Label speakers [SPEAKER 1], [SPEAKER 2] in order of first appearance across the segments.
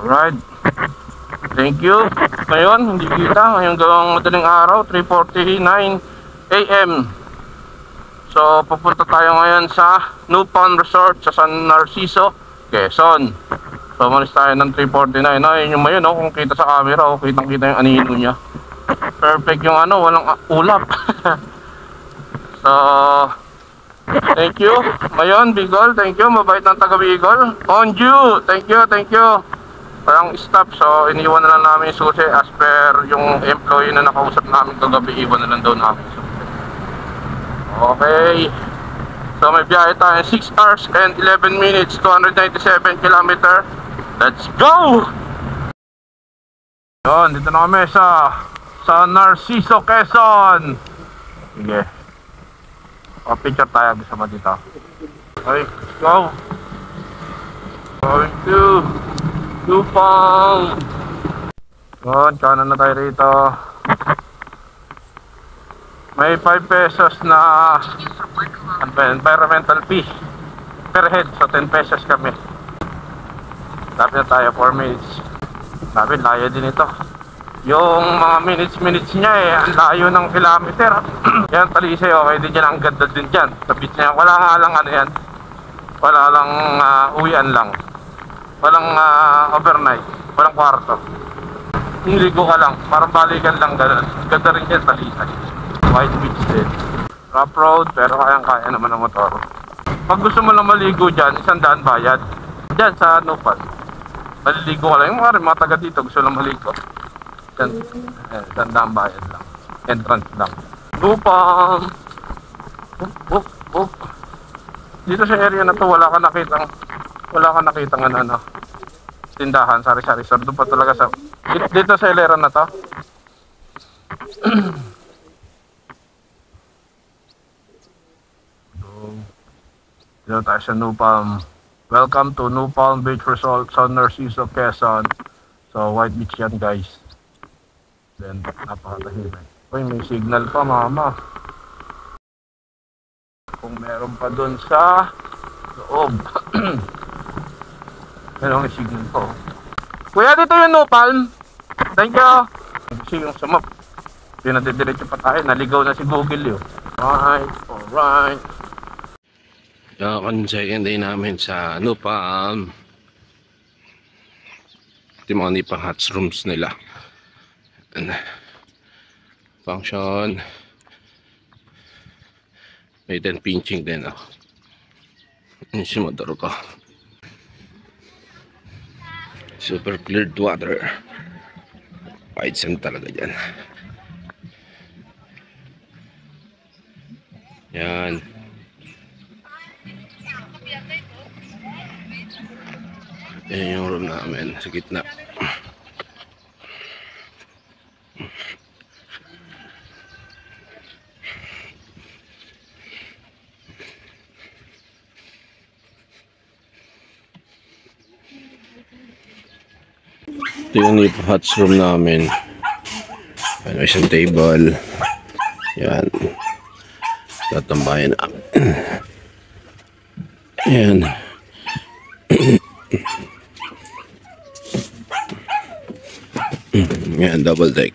[SPEAKER 1] Alright. Thank you. Ngayon, hindi kita. Ngayong gawang madaling araw, 3:49 AM. So, pupunta tayo ngayon sa New Palm Resort sa San Narciso, Quezon. So, malis tayo ng 3:49. Ayun yung mayon, kung kita sa camera, kitang-kita yung anino niya. Perfect yung walang ulap. So, thank you. Mayon, Bicol, thank you. Mabait ng taga Bicol. Onju, thank you, thank you. Parang stop, so iniwan na lang namin yung susi as per yung employee na nakausap namin kagabi, iwan na lang daw namin yung susi. Okay. So may biyahe tayo 6 hours and 11 minutes, 297 km. Let's go! Yun, dito na kami sa Narciso, Quezon. Sige. O, picture tayo kasama dito. Okay, let's go. Going to New Palm. Yun, kanan na tayo rito. May 5 pesos na environmental fee per head. So 10 pesos kami. Tapos na tayo 4 minutes. Sabi, layo din ito. Yung mga minutes niya ang layo ng kilometer. Yan, Talisay, okay din dyan. Ang ganda din dyan sa beach niya. Wala nga lang wala lang uwian lang. Walang overnight, walang kwarto. Ligo ka lang, parang balikan lang, gano'n. Ganda rin yan, Talisay. White beach din. Rough road, pero kayang-kaya naman ng motor. Pag gusto mo lang maligo dyan, 100 bayad. Dyan sa Nupal. Maliligo ka lang. Yung mga taga dito gusto lang maligo. 100 bayad lang. Entrance lang. Nupal! Dito sa area na to, wala ka nakitang tindahan, sari-sari store. Doon pa talaga dito sa hilera na to. Dito tayo sa New Palm. Welcome to New Palm Beach Resort, San Narciso, Quezon. So white beach yan, guys. Then napakatahimik. Uy, may signal pa, mama. Kung meron pa dun sa loob. Meron may signal po. Kuya, dito yung New Palm. Thank you. Kasi yung sumap, pinadidiretso pa tayo. Naligaw na si Google yun. Alright. Yung second day namin sa New Palm. Ito mga pang hot rooms nila. And function. May din pinching din. Yung si motor ko. Super cleared water. White sand talaga dyan. Yan. Yan yung room namin sa gitna. Ito yung hot room namin. May isang table. Yan. Tatambayan namin. Yan. Yan, double deck.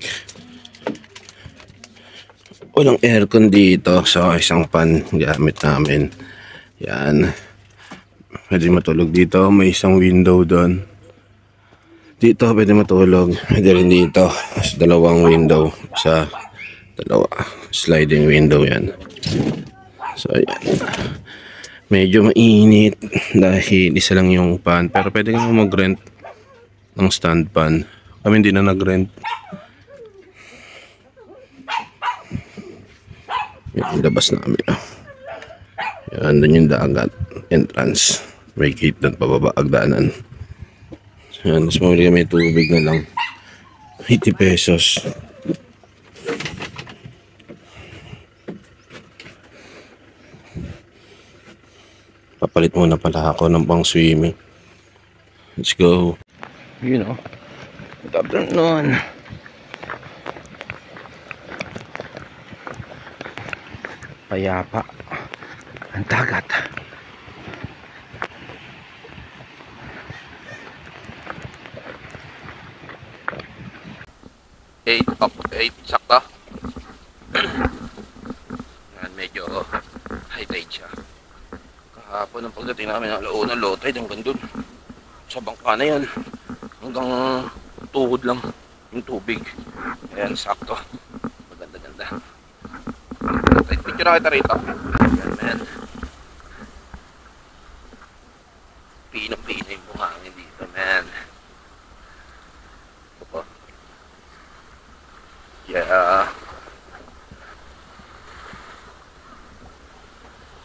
[SPEAKER 1] Walang aircon dito. So, isang fan gamit namin. Yan. Pwede matulog dito. May isang window doon. Dito pwede matulog. Pwede rin dito. Mas dalawang window. Sa dalawa. Sliding window yan. So ayan. Medyo mainit. Dahil isa lang yung pan. Pero pwede kang mag-rent ng stand pan. Kami hindi na nag-rent. Yan, labas namin. Yan, doon yung dagat. Entrance. May gate doon pababa agdanan. Yan, tapos mamili kami tubig na lang 80 pesos. Papalit muna pala ako ng pang swimming. Let's go. You know, good afternoon. Payapa ang dagat.
[SPEAKER 2] 8 sakto. Yan, medyo high tide siya. Kahapon ng pagdating namin ng alauna, low tide hanggang dun. Sa bangka na yan. Hanggang tuhod lang yung tubig. Ayan, sakto. Maganda-ganda. Picture na kita rito. Ayan, man. Pinong-pino yung buhangin dito, man. Ito po. Yeah.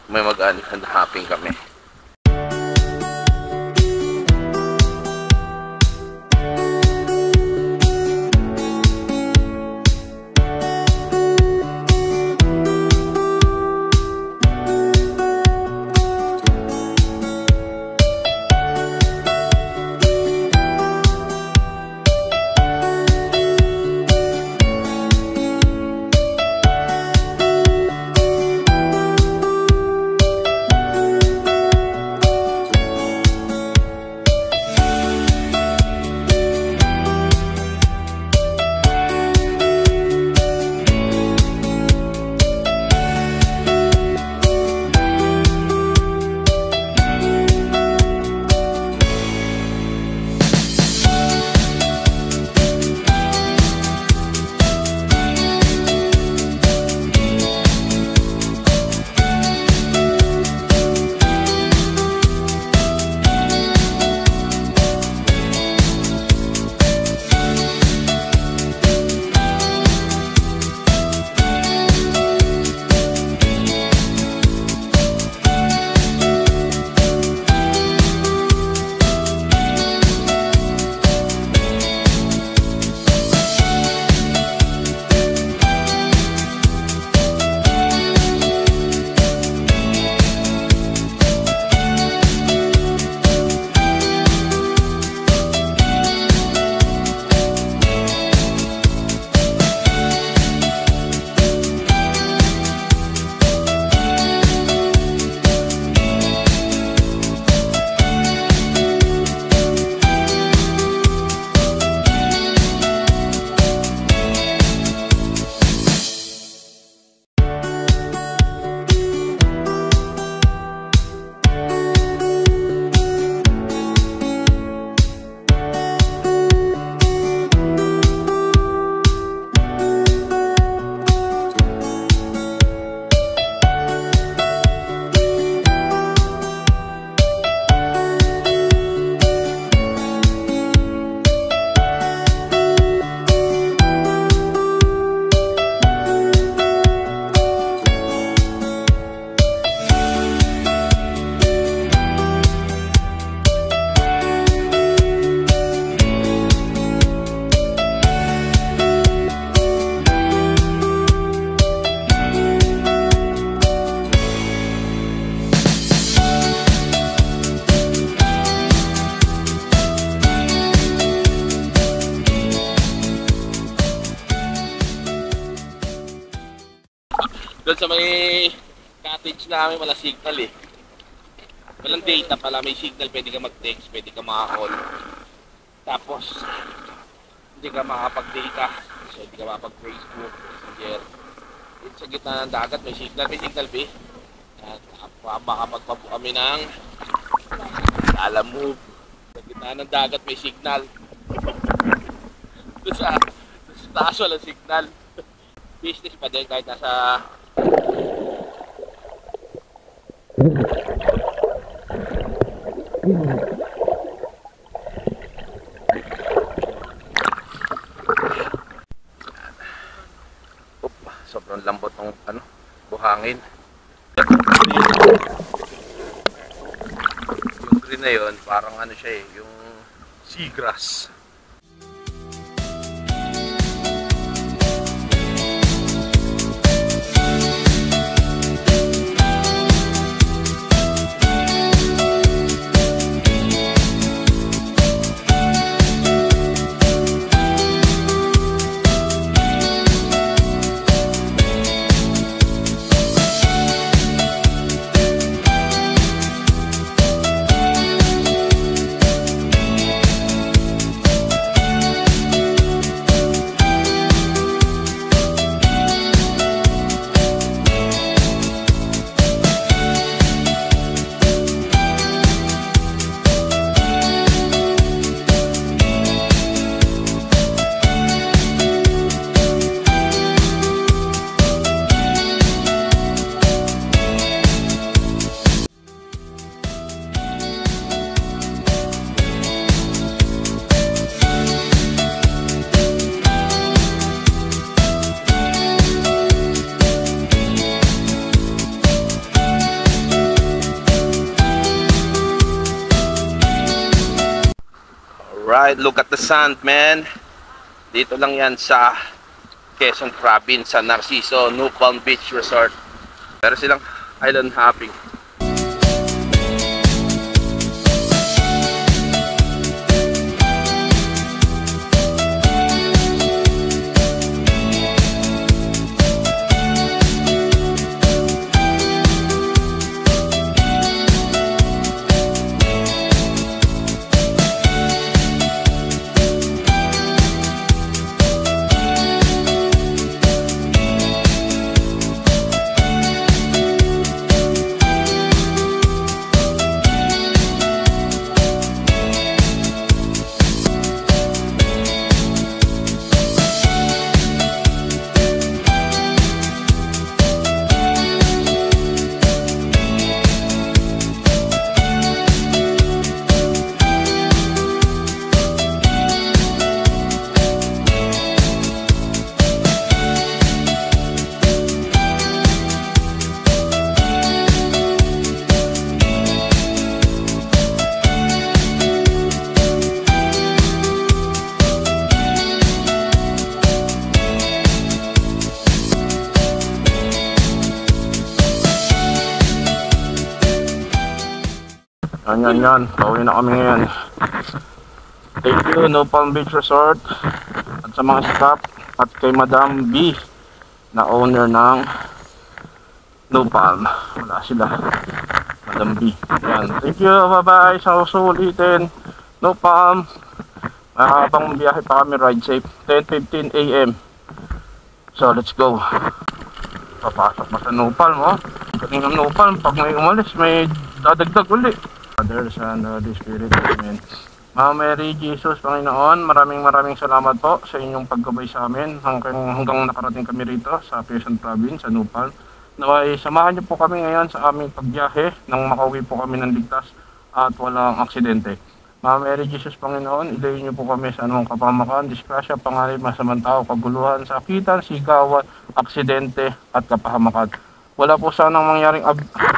[SPEAKER 2] May mag-unhapping kami.
[SPEAKER 1] Doon sa may cottage namin wala signal eh. Walang data pala, may signal, pwede ka mag-text, pwede ka maka-call. Tapos, hindi ka makapag-data, so hindi ka makapag-Facebook, Messenger. Dito sa gitna ng dagat, may signal ba? At baka magpapo kami ng Alam Move. Sa gitna ng dagat, may signal. Doon sa taas walang signal. Business pa din kahit nasa
[SPEAKER 2] sobrang lambot ng buhangin. Yung green na yun, parang siya eh, yung seagrass. Alright, look at the sand, man. Dito lang yan sa Quezon Province, sa Narciso, New Palm Beach Resort. Pero silang island hopping.
[SPEAKER 1] Yan. Pauwi na kami ngayon. Thank you, New Palm Beach Resort. At sa mga staff. At kay Madam B, na owner ng New Palm. Wala sila. Madam B. Yan. Thank you. Bye-bye. Sa usulitin. New Palm. Habang biyahe pa kami, ride safe. 10:15 AM. So, let's go. Papasok na sa New Palm, oh. Kanina New Palm, pag may umalis, may dadagdag ulit. Fathers and Holy Spirit, Amen. Mama Mary, Jesus, Panginoon, maraming salamat po sa inyong paggabay sa amin hanggang nakarating kami rito sa Quezon Province, sa New Palm. Naway, samahan niyo po kami ngayon sa aming pagbiyahe nang makauwi po kami ng ligtas at walang aksidente. Mama Mary, Jesus, Panginoon, ilayin niyo po kami sa anumang kapamakan, disgrasya, panganib, masamang tao, kaguluhan, sakitan, sigawan, aksidente at kapahamakan. Wala po sanang mangyaring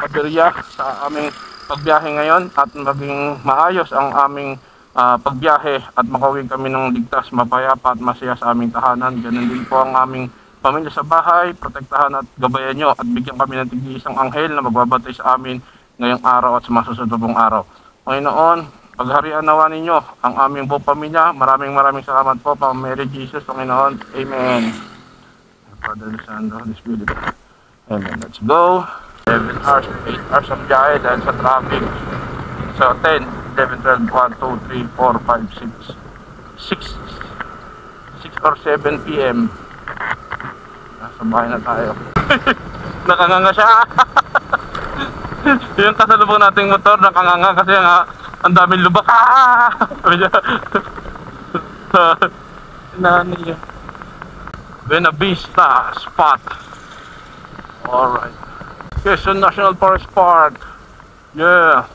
[SPEAKER 1] aberya sa aming pagbiyahe ngayon at maging maayos ang aming pagbiyahe at makauwi kami ng ligtas, mapayapa at masaya sa aming tahanan. Ganun din po ang aming pamilya sa bahay, protektahan at gabayan nyo at bigyan kami ng tig-isang anghel na magbabatay sa amin ngayong araw at sa mga susunod pong araw. Panginoon, pagharian nawa ninyo ang aming buong pamilya. Maraming salamat po, Pang Mary Jesus, Panginoon. Amen. Father, Son, Holy Spirit. Amen. Let's go. 7 hours, 8 hours of biyahe dahil sa traffic. So 10, 11, 12, 1, 2, 3, 4, 5, 6 6 or 7 PM. Nasa bahay na tayo. Nakanganga siya. Yung kasalubong nating motor nakanganga kasi nga ang daming lubak. Nani Buena Vista spot. Alright. Quezon National Forest Park. Yeah.